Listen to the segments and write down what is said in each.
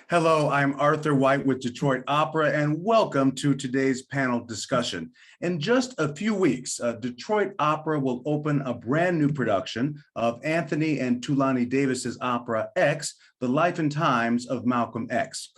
Hello, I'm Arthur White with Detroit Opera, and welcome to today's panel discussion. In just a few weeks, Detroit Opera will open a brand new production of Anthony and Thulani Davis's opera X, The Life and Times of Malcolm X.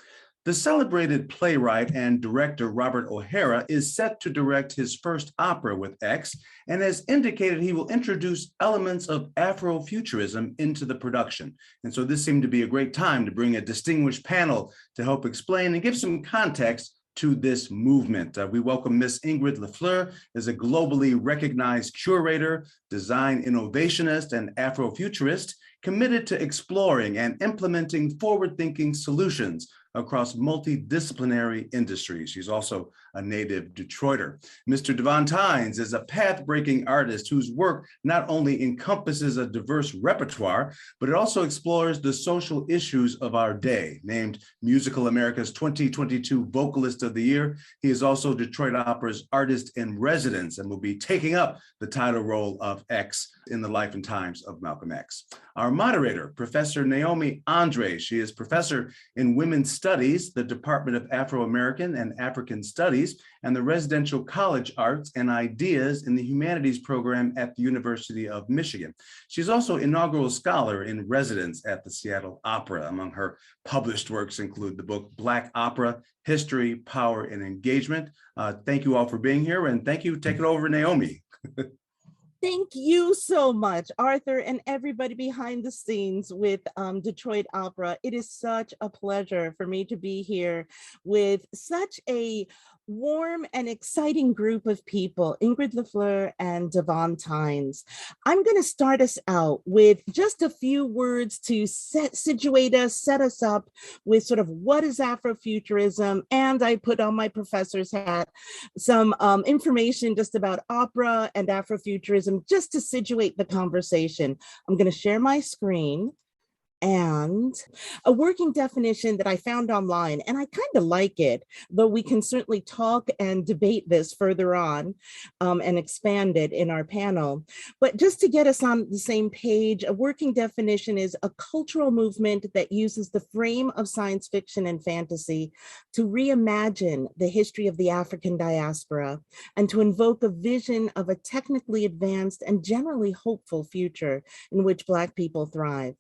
The celebrated playwright and director Robert O'Hara is set to direct his first opera with X and has indicated he will introduce elements of Afrofuturism into the production. And so this seemed to be a great time to bring a distinguished panel to help explain and give some context to this movement. We welcome Ms. Ingrid LaFleur as a globally recognized curator, design innovationist, and Afrofuturist committed to exploring and implementing forward-thinking solutions across multidisciplinary industries. She's also a native Detroiter. Mr. Davóne Tines is a path-breaking artist whose work not only encompasses a diverse repertoire, but it also explores the social issues of our day. Named Musical America's 2022 Vocalist of the Year, he is also Detroit Opera's Artist in Residence and will be taking up the title role of X in The Life and Times of Malcolm X. Our moderator, Professor Naomi Andre. She is professor in Women's Studies, the Department of Afro-American and African Studies, and the Residential College Arts and Ideas in the Humanities program at the University of Michigan. She's also inaugural scholar in residence at the Seattle Opera. Among her published works include the book Black Opera, History, Power, and Engagement. Thank you all for being here, and thank you. Take it over, Naomi. Thank you so much, Arthur, and everybody behind the scenes with Detroit Opera. It is such a pleasure for me to be here with such a warm and exciting group of people, Ingrid LaFleur and Davóne Tines. I'm going to start us out with just a few words to situate us, set us up with sort of what is Afrofuturism, and I put on my professor's hat some information just about opera and Afrofuturism, just to situate the conversation. I'm going to share my screen and a working definition that I found online, and I kind of like it, though we can certainly talk and debate this further on and expand it in our panel. But just to get us on the same page, a working definition is a cultural movement that uses the frame of science fiction and fantasy to reimagine the history of the African diaspora and to invoke a vision of a technically advanced and generally hopeful future in which Black people thrive.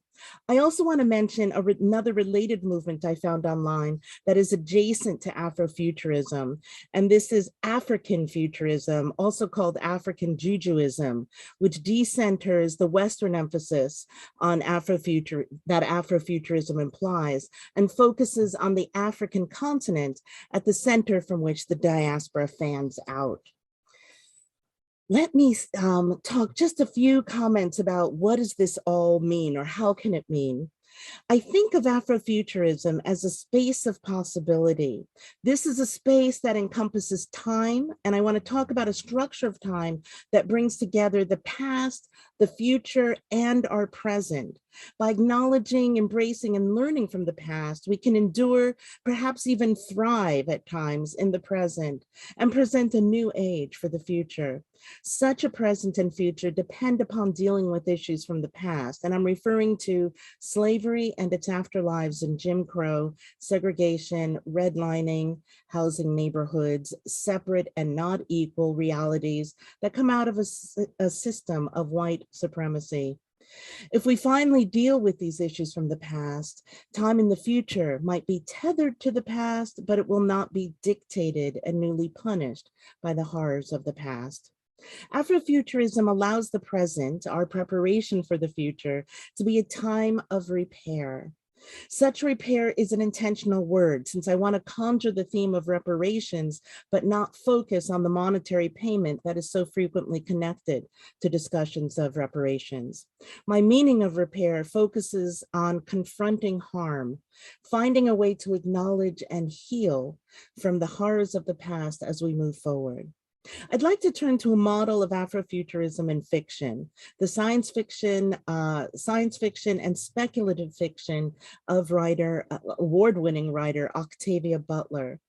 I also want to mention another related movement I found online that is adjacent to Afrofuturism, and this is African futurism, also called African Jujuism, which decenters the Western emphasis on that Afrofuturism implies and focuses on the African continent at the center from which the diaspora fans out. Let me talk just a few comments about what does this all mean, or how can it mean? I think of Afrofuturism as a space of possibility. This is a space that encompasses time, and I want to talk about a structure of time that brings together the past, the future, and our present. By acknowledging, embracing, and learning from the past, we can endure, perhaps even thrive at times in the present, and present a new age for the future. Such a present and future depend upon dealing with issues from the past, and I'm referring to slavery and its afterlives in Jim Crow, segregation, redlining, housing neighborhoods, separate and not equal realities that come out of a system of white supremacy. If we finally deal with these issues from the past, time in the future might be tethered to the past, but it will not be dictated and newly punished by the horrors of the past. Afrofuturism allows the present, our preparation for the future, to be a time of repair. Such repair is an intentional word, since I want to conjure the theme of reparations, but not focus on the monetary payment that is so frequently connected to discussions of reparations. My meaning of repair focuses on confronting harm, finding a way to acknowledge and heal from the horrors of the past as we move forward. I'd like to turn to a model of Afrofuturism in fiction, the science fiction and speculative fiction of award-winning writer Octavia Butler.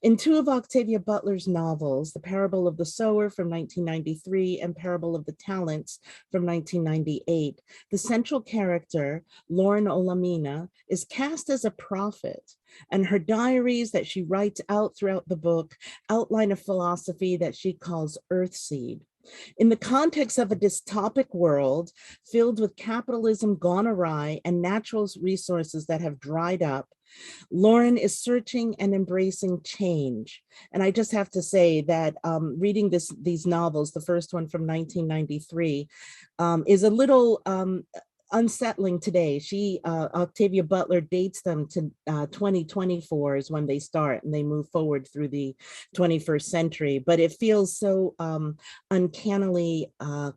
In two of Octavia Butler's novels, The Parable of the Sower from 1993 and Parable of the Talents from 1998, the central character, Lauren Olamina, is cast as a prophet, and her diaries that she writes out throughout the book outline a philosophy that she calls Earthseed. In the context of a dystopic world filled with capitalism gone awry and natural resources that have dried up, Lauren is searching and embracing change. And I just have to say that reading these novels, the first one from 1993, is a little unsettling today. Octavia Butler dates them to 2024 is when they start, and they move forward through the 21st century, but it feels so uncannily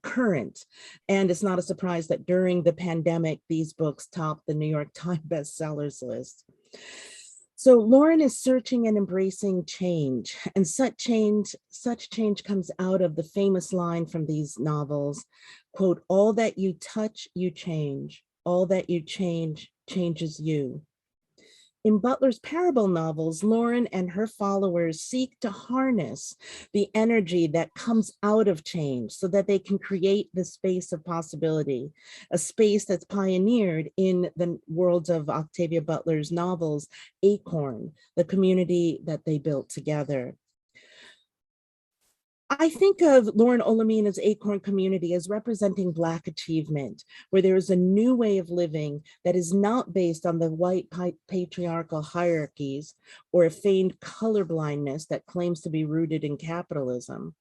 current. And it's not a surprise that during the pandemic, these books topped the New York Times bestsellers list. So Lauren is searching and embracing change, and such change comes out of the famous line from these novels, quote, "All that you touch, you change. All that you change, changes you." In Butler's parable novels, Lauren and her followers seek to harness the energy that comes out of change so that they can create the space of possibility, a space that's pioneered in the worlds of Octavia Butler's novels, Acorn, the community that they built together. I think of Lauren Olamina's Acorn community as representing Black achievement, where there is a new way of living that is not based on the white patriarchal hierarchies or a feigned colorblindness that claims to be rooted in capitalism.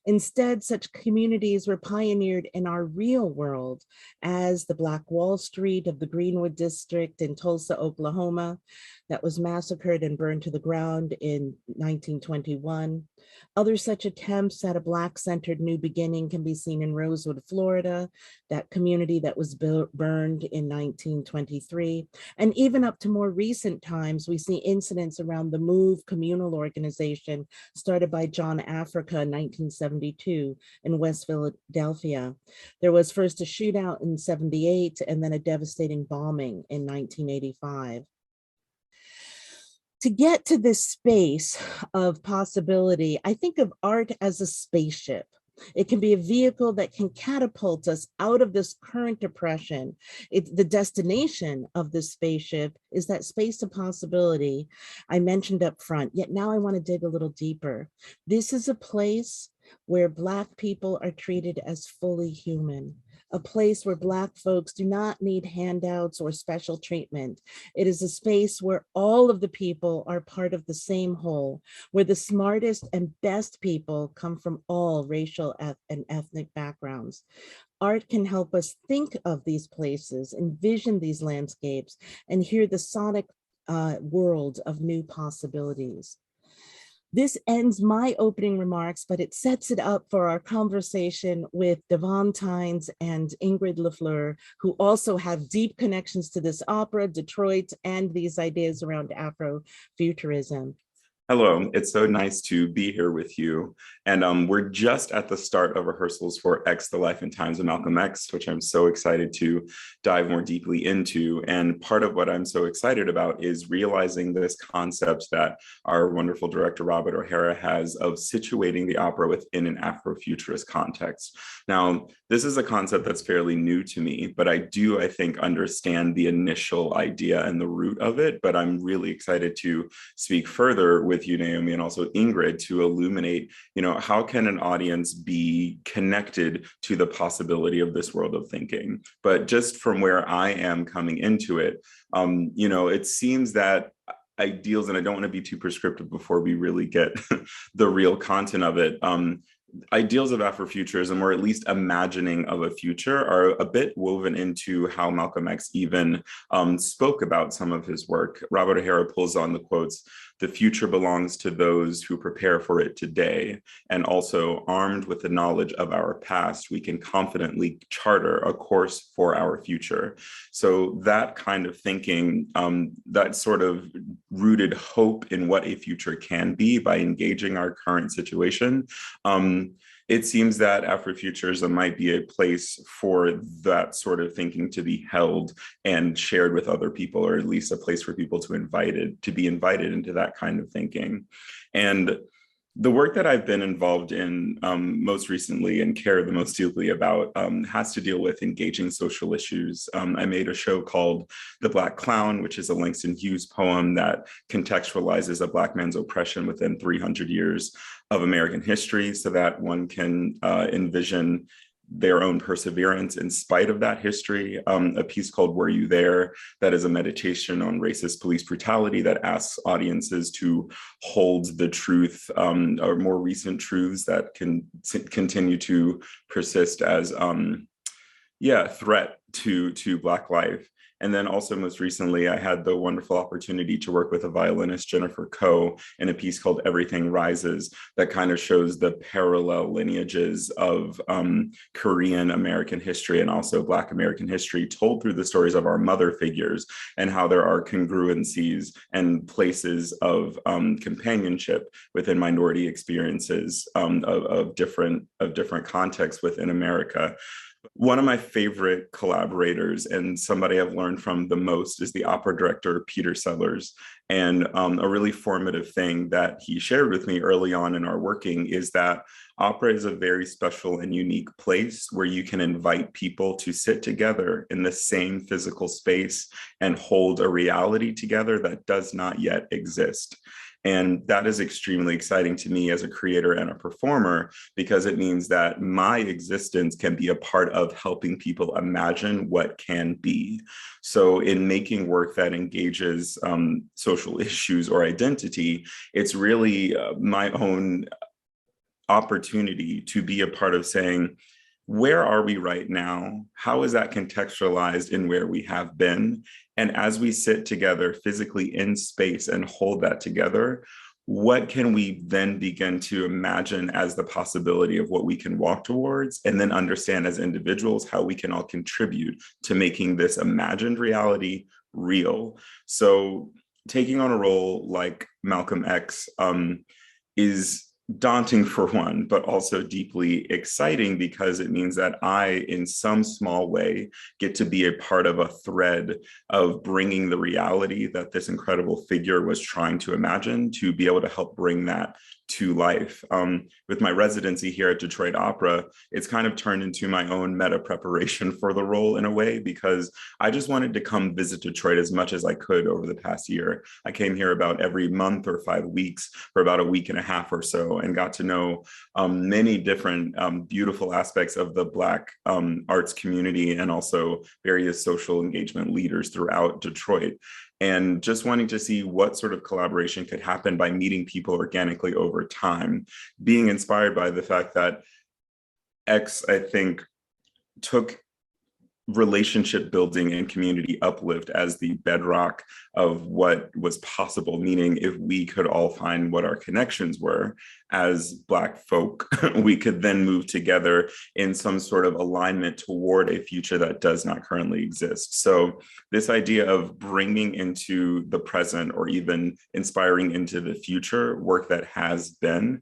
Instead, such communities were pioneered in our real world as the Black Wall Street of the Greenwood District in Tulsa, Oklahoma, that was massacred and burned to the ground in 1921. Other such attempts at a Black-centered new beginning can be seen in Rosewood, Florida, that community that was burned in 1923. And even up to more recent times, we see incidents around the MOVE communal organization started by John Africa in 1972 in West Philadelphia. There was first a shootout in 78 and then a devastating bombing in 1985. To get to this space of possibility, I think of art as a spaceship. It can be a vehicle that can catapult us out of this current depression. The destination of this spaceship is that space of possibility I mentioned up front, yet now I want to dig a little deeper. This is a place where Black people are treated as fully human, a place where Black folks do not need handouts or special treatment. It is a space where all of the people are part of the same whole, where the smartest and best people come from all racial and ethnic backgrounds. Art can help us think of these places, envision these landscapes, and hear the sonic world of new possibilities. This ends my opening remarks, but it sets it up for our conversation with Davóne Tines and Ingrid LaFleur, who also have deep connections to this opera, Detroit, and these ideas around Afrofuturism. Hello, it's so nice to be here with you. And we're just at the start of rehearsals for X, the Life and Times of Malcolm X, which I'm so excited to dive more deeply into. And part of what I'm so excited about is realizing this concept that our wonderful director, Robert O'Hara, has of situating the opera within an Afrofuturist context. Now, this is a concept that's fairly new to me, but I think, understand the initial idea and the root of it. But I'm really excited to speak further with you, Naomi, and also Ingrid, to illuminate, how can an audience be connected to the possibility of this world of thinking? But just from where I am coming into it, it seems that ideals, and I don't want to be too prescriptive before we really get the real content of it, ideals of Afrofuturism, or at least imagining of a future, are a bit woven into how Malcolm X even spoke about some of his work. Robert O'Hara pulls on the quotes the future belongs to those who prepare for it today. And also, armed with the knowledge of our past, we can confidently charter a course for our future. So that kind of thinking, that sort of rooted hope in what a future can be by engaging our current situation. It seems that Afrofuturism might be a place for that sort of thinking to be held and shared with other people, or at least a place for people to be invited into that kind of thinking. And the work that I've been involved in most recently and care the most deeply about has to deal with engaging social issues. I made a show called The Black Clown, which is a Langston Hughes poem that contextualizes a Black man's oppression within 300 years of American history, so that one can envision their own perseverance in spite of that history. A piece called Were You There? That is a meditation on racist police brutality that asks audiences to hold the truth or more recent truths that can continue to persist as threat to Black life. And then also most recently, I had the wonderful opportunity to work with a violinist, Jennifer Coe, in a piece called Everything Rises that kind of shows the parallel lineages of Korean American history and also Black American history told through the stories of our mother figures, and how there are congruencies and places of companionship within minority experiences of different contexts within America. One of my favorite collaborators and somebody I've learned from the most is the opera director, Peter Sellers. And a really formative thing that he shared with me early on in our working is that opera is a very special and unique place where you can invite people to sit together in the same physical space and hold a reality together that does not yet exist. And that is extremely exciting to me as a creator and a performer, because it means that my existence can be a part of helping people imagine what can be. So in making work that engages social issues or identity, it's really my own opportunity to be a part of saying, where are we right now? How is that contextualized in where we have been? And as we sit together physically in space and hold that together, what can we then begin to imagine as the possibility of what we can walk towards, and then understand as individuals how we can all contribute to making this imagined reality real? So taking on a role like Malcolm X is daunting for one, but also deeply exciting, because it means that I, in some small way, get to be a part of a thread of bringing the reality that this incredible figure was trying to imagine, to be able to help bring that to life. With my residency here at Detroit Opera, it's kind of turned into my own meta preparation for the role in a way, because I just wanted to come visit Detroit as much as I could over the past year. I came here about every month or 5 weeks for about a week and a half or so, and got to know many different beautiful aspects of the Black arts community, and also various social engagement leaders throughout Detroit. And just wanting to see what sort of collaboration could happen by meeting people organically over time, being inspired by the fact that X, I think, took relationship building and community uplift as the bedrock of what was possible, meaning if we could all find what our connections were as Black folk, we could then move together in some sort of alignment toward a future that does not currently exist. So this idea of bringing into the present, or even inspiring into the future, work that has been,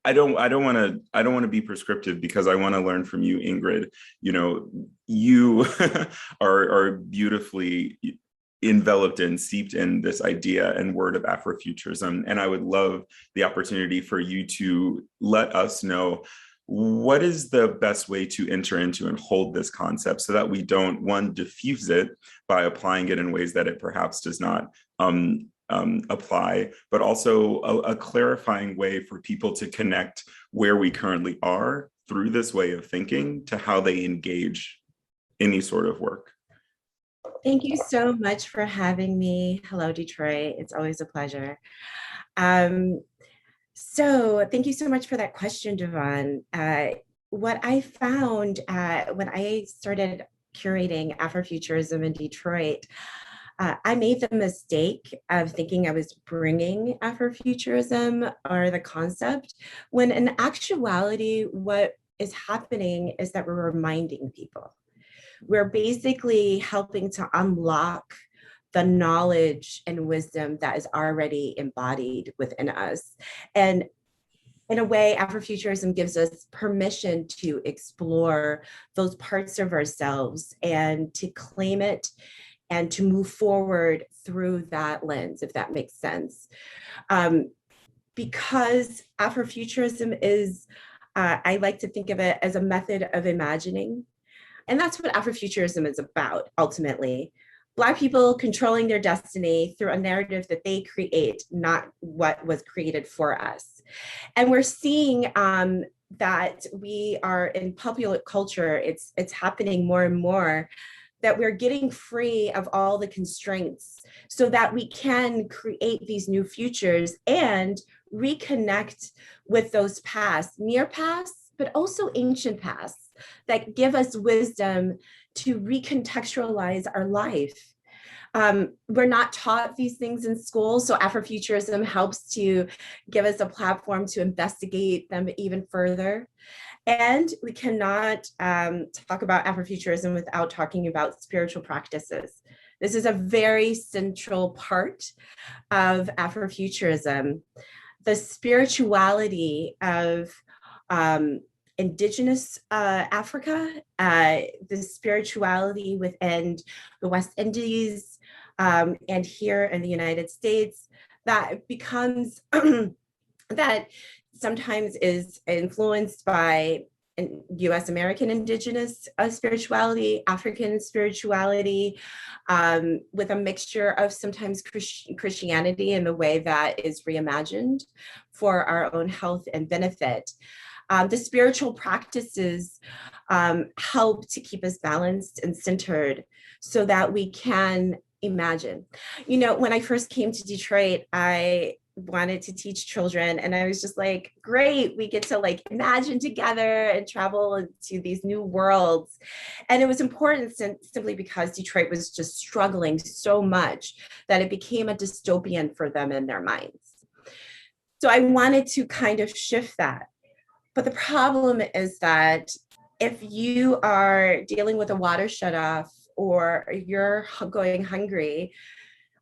I don't want to be prescriptive, because I want to learn from you, Ingrid. You know, you are beautifully enveloped and steeped in this idea and word of Afrofuturism. And I would love the opportunity for you to let us know, what is the best way to enter into and hold this concept, so that we don't, one, diffuse it by applying it in ways that it perhaps does not apply, but also a clarifying way for people to connect where we currently are through this way of thinking to how they engage any sort of work. Thank you so much for having me. Hello, Detroit. It's always a pleasure. So thank you so much for that question, Davóne. What I found when I started curating Afrofuturism in Detroit, I made the mistake of thinking I was bringing Afrofuturism or the concept, when in actuality, what is happening is that we're reminding people. We're basically helping to unlock the knowledge and wisdom that is already embodied within us. And in a way, Afrofuturism gives us permission to explore those parts of ourselves and to claim it and to move forward through that lens, if that makes sense. Because Afrofuturism is, I like to think of it as a method of imagining. And that's what Afrofuturism is about, ultimately. Black people controlling their destiny through a narrative that they create, not what was created for us. And we're seeing that we are in popular culture, it's happening more and more, that we're getting free of all the constraints so that we can create these new futures and reconnect with those past, near past, but also ancient pasts that give us wisdom to recontextualize our life. We're not taught these things in school, so Afrofuturism helps to give us a platform to investigate them even further. And we cannot talk about Afrofuturism without talking about spiritual practices. This is a very central part of Afrofuturism. The spirituality of Indigenous Africa, the spirituality within the West Indies, and here in the United States, that becomes, that sometimes is influenced by US American Indigenous spirituality, African spirituality, with a mixture of sometimes Christianity in the way that is reimagined for our own health and benefit. The spiritual practices help to keep us balanced and centered so that we can imagine. You know, when I first came to Detroit, I wanted to teach children, and I was just like, great, we get to like imagine together and travel to these new worlds. And it was important simply because Detroit was just struggling so much that it became a dystopian for them in their minds. So I wanted to kind of shift that. But the problem is that if you are dealing with a water shutoff or you're going hungry,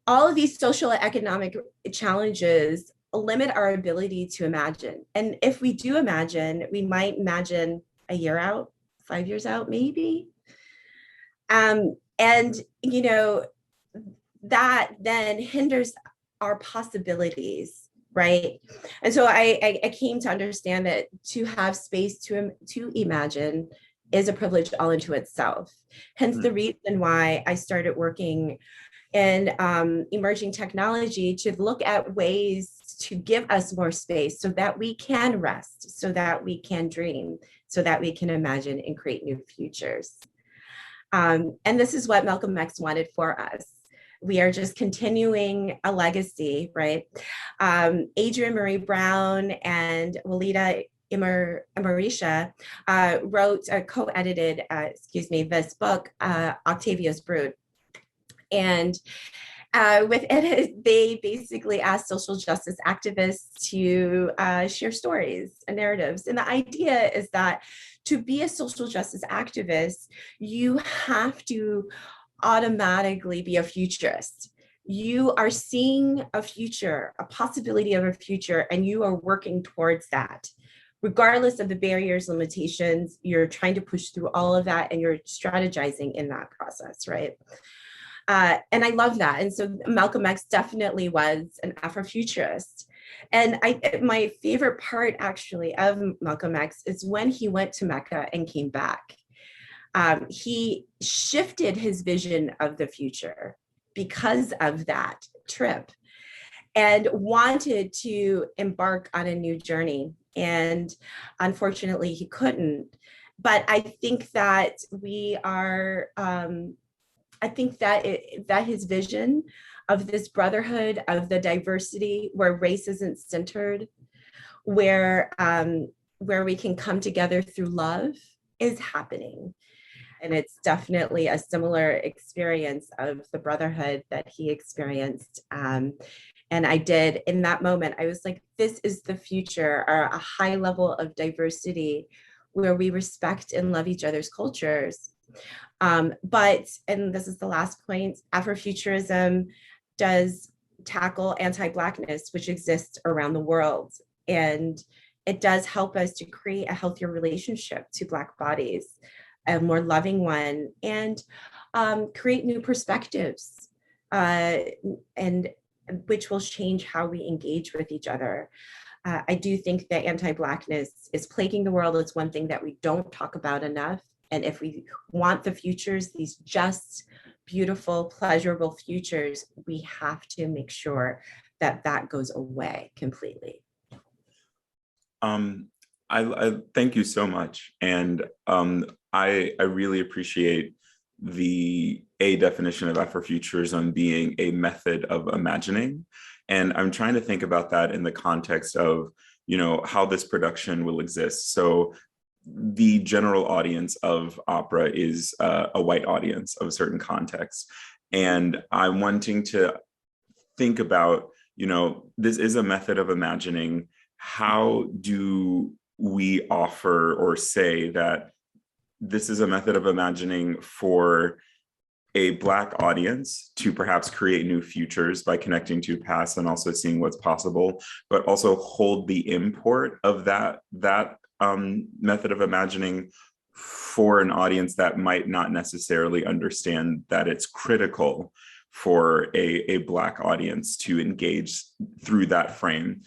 all of these social and economic challenges limit our ability to imagine. And if we do imagine, we might imagine a year out, 5 years out, maybe. And, you know, that then hinders our possibilities, right? And so I came to understand that to have space to imagine is a privilege all into itself. Hence the reason why I started working in emerging technology to look at ways to give us more space so that we can rest, so that we can dream, so that we can imagine and create new futures. And this is what Malcolm X wanted for us. We are just continuing a legacy, right? Adrienne Marie Brown and Walida Imarisha co-edited, this book, Octavia's Brood. And within it, they basically asked social justice activists to share stories and narratives. And the idea is that to be a social justice activist, you have to automatically be a futurist. You are seeing a future, a possibility of a future, and you are working towards that. Regardless of the barriers, limitations, you're trying to push through all of that and you're strategizing in that process, right? And I love that. And so Malcolm X definitely was an Afrofuturist. And my favorite part actually of Malcolm X is when he went to Mecca and came back. He shifted his vision of the future because of that trip and wanted to embark on a new journey. And unfortunately, he couldn't. But I think that we are, I think that his vision of this brotherhood, of the diversity where race isn't centered, where we can come together through love is happening. And it's definitely a similar experience of the brotherhood that he experienced. And I did, in that moment, I was like, this is the future, or a high level of diversity where we respect and love each other's cultures. But, and this is the last point, Afrofuturism does tackle anti-Blackness, which exists around the world. And it does help us to create a healthier relationship to Black bodies, a more loving one, and create new perspectives, and which will change how we engage with each other. I do think that anti-Blackness is plaguing the world. It's one thing that we don't talk about enough. And if we want the futures, these just, beautiful, pleasurable futures, we have to make sure that that goes away completely. I thank you so much. And I really appreciate the definition of Afrofuturism being a method of imagining. And I'm trying to think about that in the context of, you know, how this production will exist. So the general audience of opera is a white audience of a certain context. And I'm wanting to think about, you know, this is a method of imagining. How do we offer or say that this is a method of imagining for a Black audience to perhaps create new futures by connecting to past and also seeing what's possible, but also hold the import of that method of imagining for an audience that might not necessarily understand that it's critical for a Black audience to engage through that frame,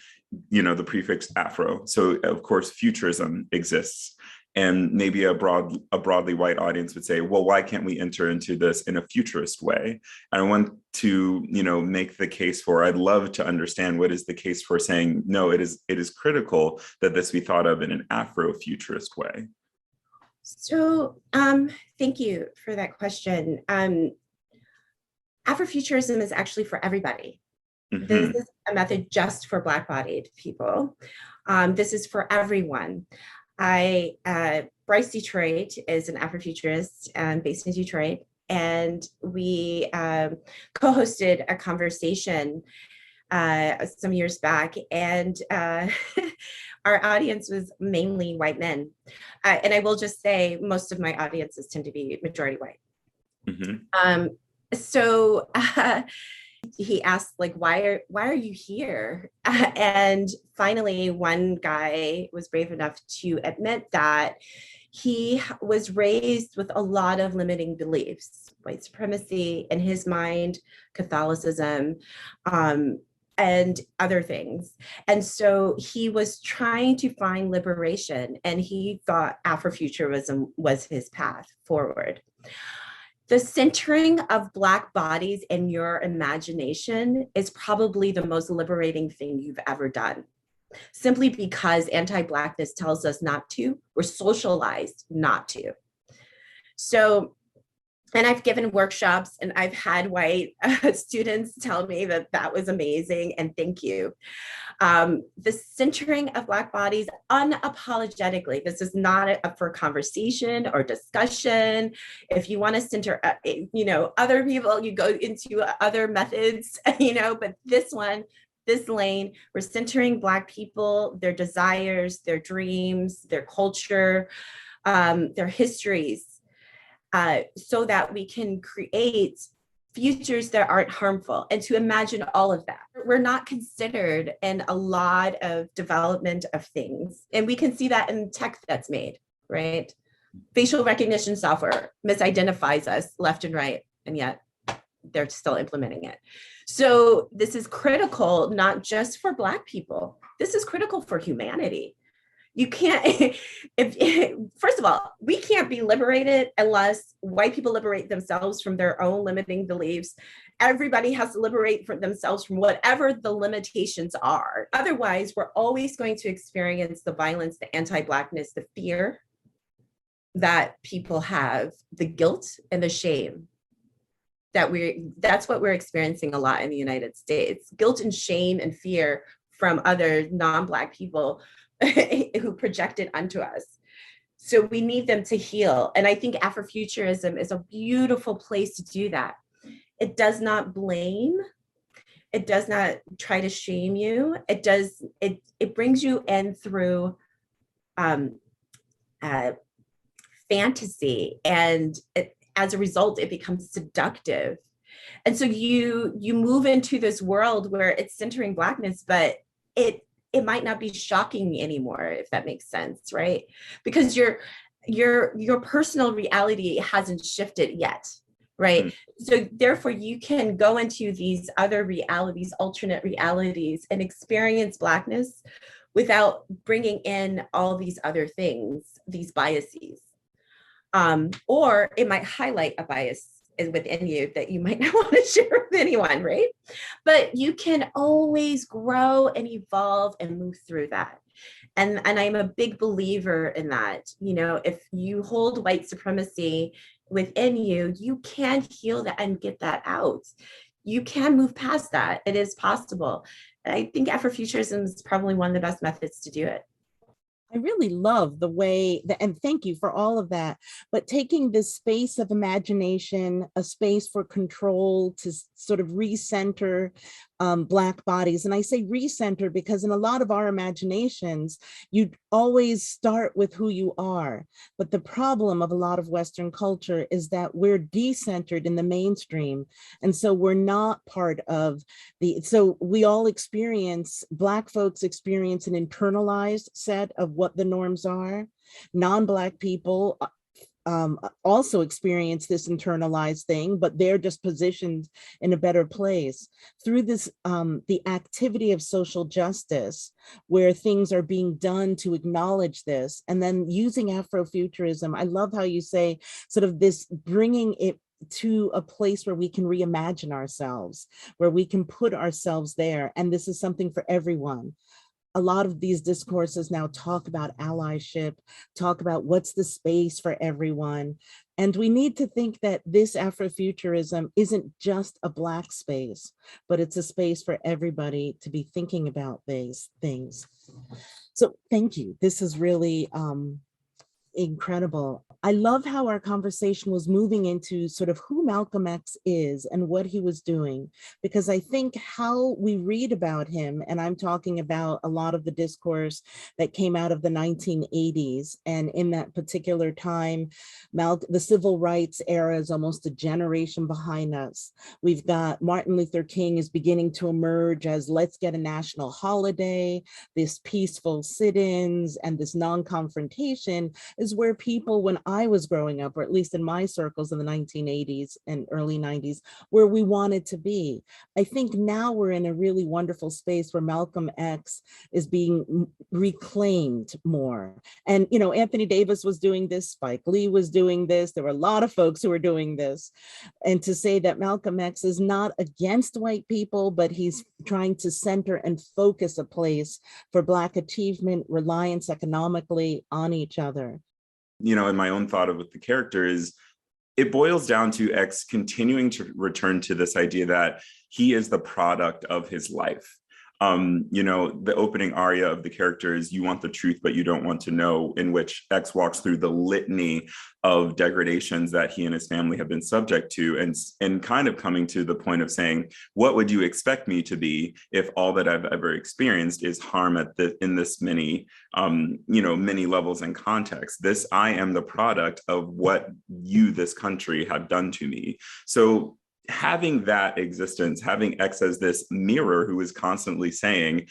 you know, the prefix Afro. So of course, futurism exists. And maybe a broadly white audience would say, well, why can't we enter into this in a futurist way? And I want to, you know, make the case for, I'd love to understand what is the case for saying, no, it is critical that this be thought of in an Afrofuturist way. So thank you for that question. Afrofuturism is actually for everybody. Mm-hmm. This is a method just for Black-bodied people. This is for everyone. Bryce Detroit is an Afrofuturist based in Detroit, and we co-hosted a conversation some years back, and our audience was mainly white men. And I will just say, most of my audiences tend to be majority white. Mm-hmm. So he asked, like, why are you here? And finally, one guy was brave enough to admit that he was raised with a lot of limiting beliefs, white supremacy in his mind, Catholicism, and other things. And so he was trying to find liberation, and he thought Afrofuturism was his path forward. The centering of Black bodies in your imagination is probably the most liberating thing you've ever done, simply because anti-Blackness tells us not to. We're socialized not to. So, and I've given workshops, and I've had white students tell me that that was amazing, and thank you. The centering of Black bodies unapologetically. This is not up for conversation or discussion. If you want to center, you know, other people, you go into other methods, you know, but this one, this lane, we're centering Black people, their desires, their dreams, their culture, their histories, so that we can create futures that aren't harmful, and to imagine all of that. We're not considered in a lot of development of things. And we can see that in tech that's made, right? Facial recognition software misidentifies us left and right, and yet they're still implementing it. So this is critical, not just for Black people. This is critical for humanity. You can't, first of all, we can't be liberated unless white people liberate themselves from their own limiting beliefs. Everybody has to liberate themselves from whatever the limitations are. Otherwise, we're always going to experience the violence, the anti-Blackness, the fear that people have, the guilt and the shame that's what we're experiencing a lot in the United States. Guilt and shame and fear from other non-Black people who project it onto us. So we need them to heal. And I think Afrofuturism is a beautiful place to do that. It does not blame. It does not try to shame you. It brings you in through fantasy, and as a result, it becomes seductive. And so you move into this world where it's centering Blackness, but it might not be shocking anymore, if that makes sense, right? Because your personal reality hasn't shifted yet, right? Mm-hmm. So therefore, you can go into these other realities, alternate realities, and experience Blackness without bringing in all these other things, these biases. Or it might highlight a bias within you that you might not want to share with anyone, right? But you can always grow and evolve and move through that. And I'm a big believer in that. You know, if you hold white supremacy within you, you can heal that and get that out. You can move past that. It is possible. And I think Afrofuturism is probably one of the best methods to do it. I really love the way that, and thank you for all of that, but taking this space of imagination, a space for control to sort of recenter Black bodies. And I say recenter because in a lot of our imaginations, you always start with who you are. But the problem of a lot of Western culture is that we're decentered in the mainstream. And so we're not part of so we all experience, Black folks experience an internalized set of what the norms are. Non-Black people also experience this internalized thing, but they're just positioned in a better place through this, the activity of social justice, where things are being done to acknowledge this. And then using Afrofuturism, I love how you say sort of this, bringing it to a place where we can reimagine ourselves, where we can put ourselves there. And this is something for everyone. A lot of these discourses now talk about allyship, talk about what's the space for everyone. And we need to think that this Afrofuturism isn't just a Black space, but it's a space for everybody to be thinking about these things. So thank you. This is really incredible. I love how our conversation was moving into sort of who Malcolm X is and what he was doing, because I think how we read about him, and I'm talking about a lot of the discourse that came out of the 1980s, and in that particular time, the civil rights era is almost a generation behind us. We've got Martin Luther King is beginning to emerge as let's get a national holiday, this peaceful sit-ins and this non-confrontation is where people, when I was growing up, or at least in my circles in the 1980s and early 90s, where we wanted to be. I think now we're in a really wonderful space where Malcolm X is being reclaimed more. And, you know, Anthony Davis was doing this, Spike Lee was doing this. There were a lot of folks who were doing this. And to say that Malcolm X is not against white people, but he's trying to center and focus a place for Black achievement, reliance economically on each other. You know, and my own thought of with the character is it boils down to X continuing to return to this idea that he is the product of his life. You know, the opening aria of the character is "You want the truth, but you don't want to know," in which X walks through the litany of degradations that he and his family have been subject to, and kind of coming to the point of saying, what would you expect me to be if all that I've ever experienced is harm in this many, you know, many levels and contexts. This, I am the product of what you, this country, have done to me. So having that existence, having X as this mirror who is constantly saying,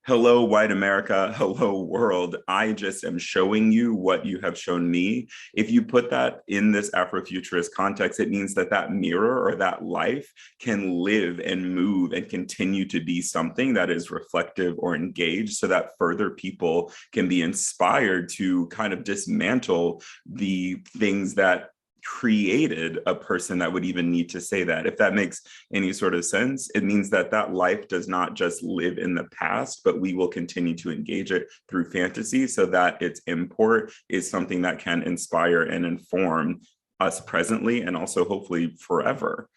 hello, white America, hello, world, I just am showing you what you have shown me. If you put that in this Afrofuturist context, it means that that mirror or that life can live and move and continue to be something that is reflective or engaged, so that further people can be inspired to kind of dismantle the things that created a person that would even need to say that. If that makes any sort of sense, it means that that life does not just live in the past, but we will continue to engage it through fantasy so that its import is something that can inspire and inform us presently and also hopefully forever.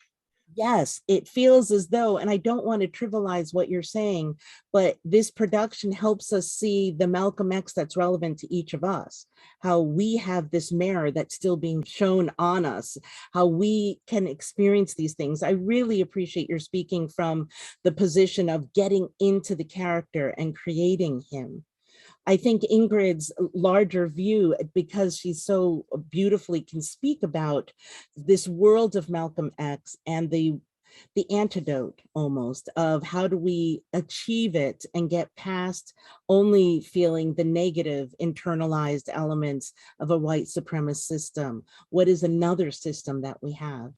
Yes, it feels as though, and I don't want to trivialize what you're saying, but this production helps us see the Malcolm X that's relevant to each of us, how we have this mirror that's still being shown on us, how we can experience these things. I really appreciate your speaking from the position of getting into the character and creating him. I think Ingrid's larger view, because she's so beautifully can speak about this world of Malcolm X and the antidote almost of how do we achieve it and get past only feeling the negative internalized elements of a white supremacist system. What is another system that we have?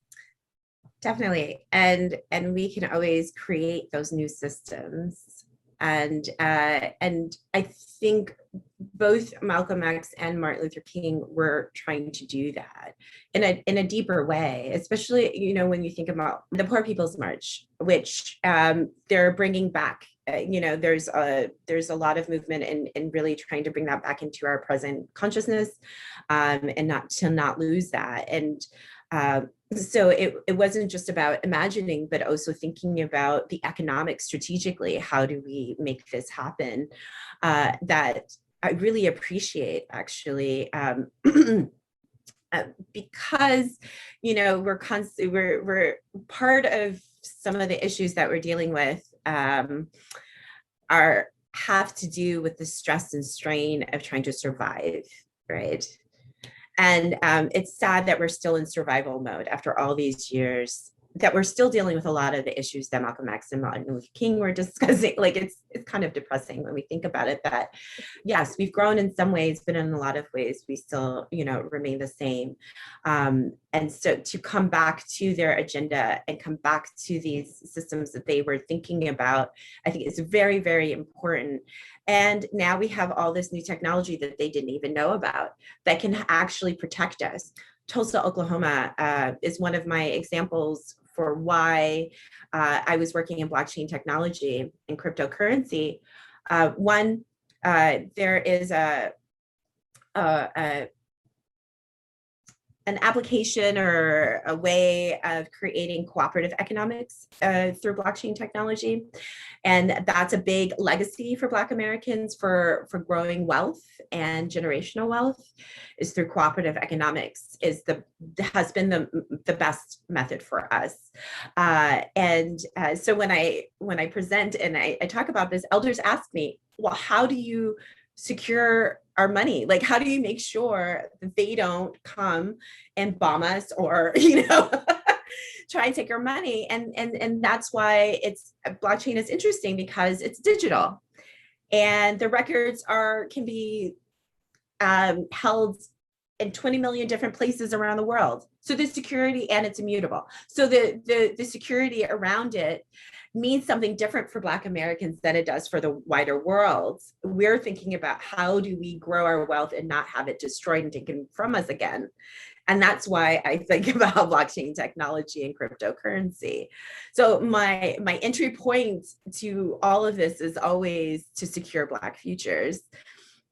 Definitely. And we can always create those new systems. And I think both Malcolm X and Martin Luther King were trying to do that in a deeper way, especially, you know, when you think about the Poor People's March, which they're bringing back. You know, there's a lot of movement in really trying to bring that back into our present consciousness, and not lose that. And so it wasn't just about imagining, but also thinking about the economics strategically. How do we make this happen? That I really appreciate, actually, because, you know, we're part of some of the issues that we're dealing with have to do with the stress and strain of trying to survive, right? And it's sad that we're still in survival mode after all these years, that we're still dealing with a lot of the issues that Malcolm X and Martin Luther King were discussing. Like, it's kind of depressing when we think about it, that yes, we've grown in some ways, but in a lot of ways we still, you know, remain the same. And so to come back to their agenda and come back to these systems that they were thinking about, I think is very, very important. And now we have all this new technology that they didn't even know about that can actually protect us. Tulsa, Oklahoma is one of my examples for why I was working in blockchain technology and cryptocurrency. There is an application or a way of creating cooperative economics through blockchain technology. And that's a big legacy for Black Americans for growing wealth and generational wealth, is through cooperative economics, has been the best method for us. So when I present and I talk about this, elders ask me, well, how do you secure our money? Like, how do you make sure that they don't come and bomb us or, you know, try and take our money? And that's why blockchain is interesting, because it's digital and the records can be held in 20 million different places around the world. So the security, and it's immutable. So the security around it means something different for Black Americans than it does for the wider world. We're thinking about how do we grow our wealth and not have it destroyed and taken from us again. And that's why I think about blockchain technology and cryptocurrency. So my entry point to all of this is always to secure Black futures.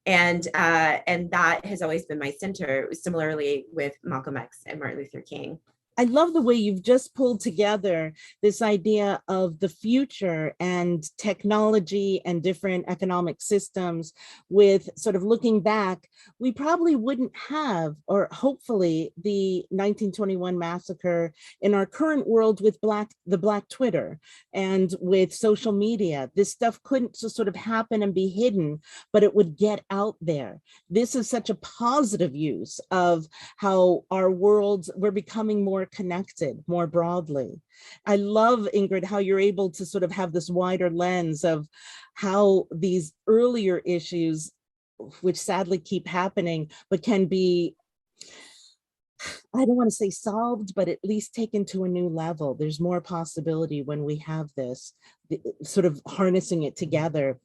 And that has always been my center, similarly with Malcolm X and Martin Luther King. I love the way you've just pulled together this idea of the future and technology and different economic systems with sort of looking back. We probably wouldn't have, or hopefully, the 1921 massacre in our current world with the Black Twitter and with social media. This stuff couldn't just sort of happen and be hidden, but it would get out there. This is such a positive use of how our worlds, we're becoming more connected more broadly. I love, Ingrid, how you're able to sort of have this wider lens of how these earlier issues, which sadly keep happening, but can be, I don't want to say solved, but at least taken to a new level. There's more possibility when we have this, sort of harnessing it together.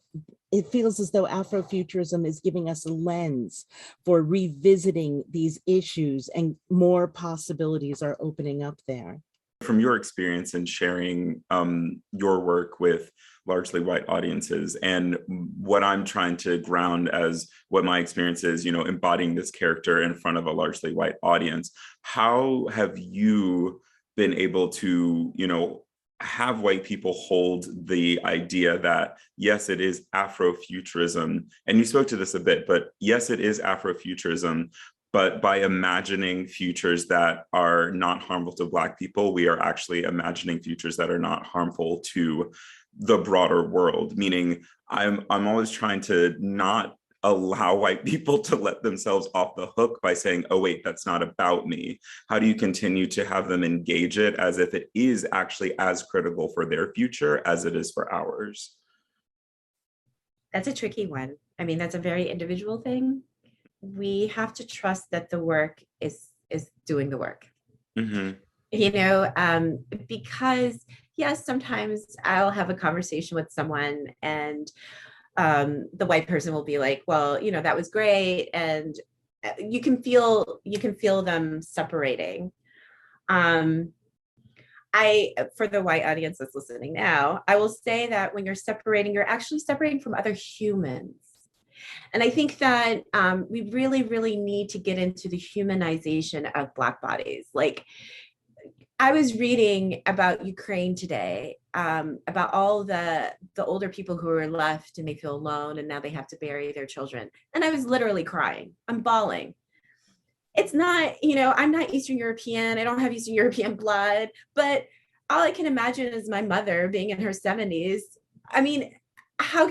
It feels as though Afrofuturism is giving us a lens for revisiting these issues, and more possibilities are opening up there. From your experience in sharing your work with largely white audiences, and what I'm trying to ground as what my experience is, you know, embodying this character in front of a largely white audience, how have you been able to, have white people hold the idea that, yes, it is Afrofuturism. And you spoke to this a bit, but yes, it is Afrofuturism. But by imagining futures that are not harmful to Black people, we are actually imagining futures that are not harmful to the broader world. Meaning, I'm always trying to not allow white people to let themselves off the hook by saying, oh, wait, that's not about me. How do you continue to have them engage it as if it is actually as critical for their future as it is for ours? That's a tricky one. I mean, that's a very individual thing. We have to trust that the work is doing the work. Mm-hmm. Because yes, sometimes I'll have a conversation with someone and the white person will be like, well, that was great. And you can feel them separating. For the white audience that's listening now, I will say that when you're separating, you're actually separating from other humans. And I think that we really, really need to get into the humanization of Black bodies. Like, I was reading about Ukraine today, about all the older people who are left and they feel alone and now they have to bury their children. And I was literally crying. I'm bawling. It's not, I'm not Eastern European. I don't have Eastern European blood, but all I can imagine is my mother being in her 70s. I mean, how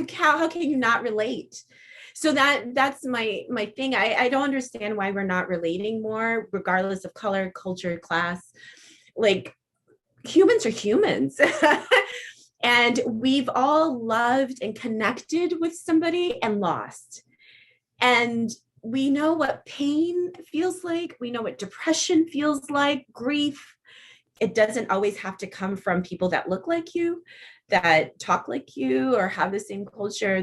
can you not relate? So that's my thing. I don't understand why we're not relating more, regardless of color, culture, class. Like, humans are humans. And we've all loved and connected with somebody and lost. And we know what pain feels like. We know what depression feels like, grief. It doesn't always have to come from people that look like you, that talk like you, or have the same culture.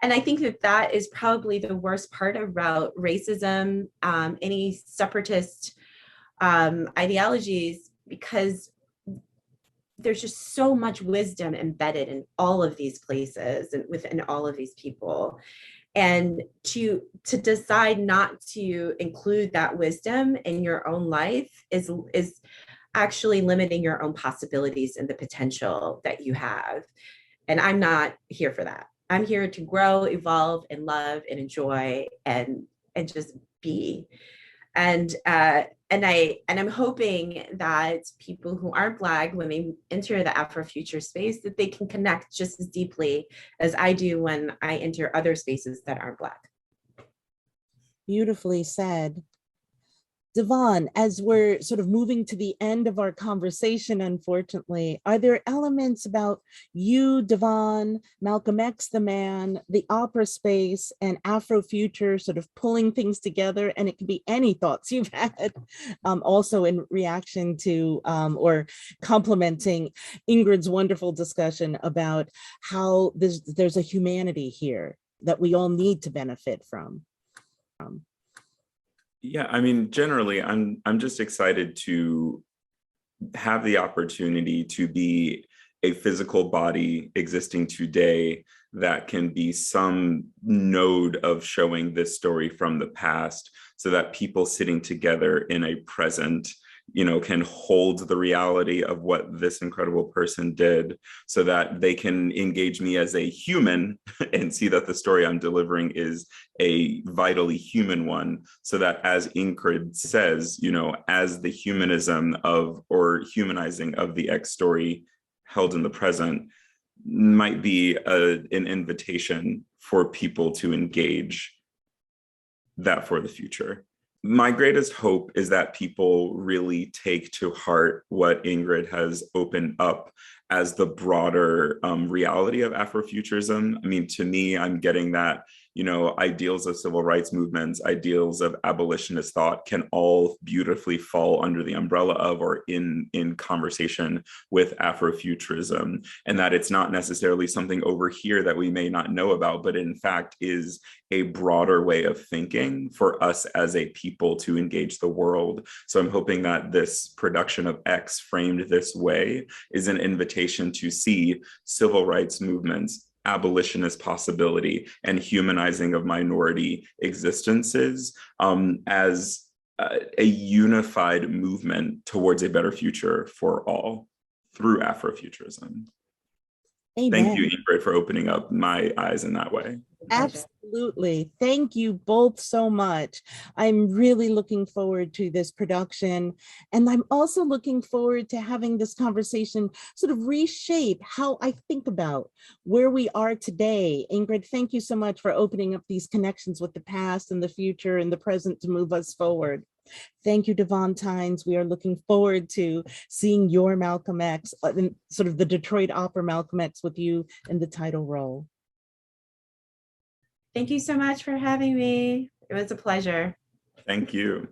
And I think that is probably the worst part about racism, any separatist ideologies, because there's just so much wisdom embedded in all of these places and within all of these people. And to decide not to include that wisdom in your own life is actually limiting your own possibilities and the potential that you have. And I'm not here for that. I'm here to grow, evolve, and love and enjoy and just be. And I'm hoping that people who aren't Black, when they enter the Afrofuture space, that they can connect just as deeply as I do when I enter other spaces that aren't Black. Beautifully said. Davóne, as we're sort of moving to the end of our conversation, unfortunately, are there elements about you, Davóne, Malcolm X, the man, the opera space, and Afrofuture sort of pulling things together? And it can be any thoughts you've had, also in reaction to or complementing Ingrid's wonderful discussion about how there's a humanity here that we all need to benefit from. Yeah, I mean, generally, I'm just excited to have the opportunity to be a physical body existing today that can be some node of showing this story from the past, so that people sitting together in a present, can hold the reality of what this incredible person did, so that they can engage me as a human and see that the story I'm delivering is a vitally human one, so that, as Ingrid says, as the humanism of, or humanizing of, the X story held in the present might be an invitation for people to engage that for the future. My greatest hope is that people really take to heart what Ingrid has opened up as the broader reality of Afrofuturism. I mean, to me, I'm getting that, ideals of civil rights movements, ideals of abolitionist thought can all beautifully fall under the umbrella of, or in conversation with, Afrofuturism, and that it's not necessarily something over here that we may not know about, but in fact is a broader way of thinking for us as a people to engage the world. So I'm hoping that this production of X, framed this way, is an invitation to see civil rights movements, abolitionist possibility, and humanizing of minority existences as a unified movement towards a better future for all through Afrofuturism. Amen. Thank you, Ingrid, for opening up my eyes in that way. Absolutely. Thank you both so much. I'm really looking forward to this production. And I'm also looking forward to having this conversation sort of reshape how I think about where we are today. Ingrid, thank you so much for opening up these connections with the past and the future and the present to move us forward. Thank you, Davóne Tines. We are looking forward to seeing your Malcolm X, sort of the Detroit Opera Malcolm X with you in the title role. Thank you so much for having me. It was a pleasure. Thank you.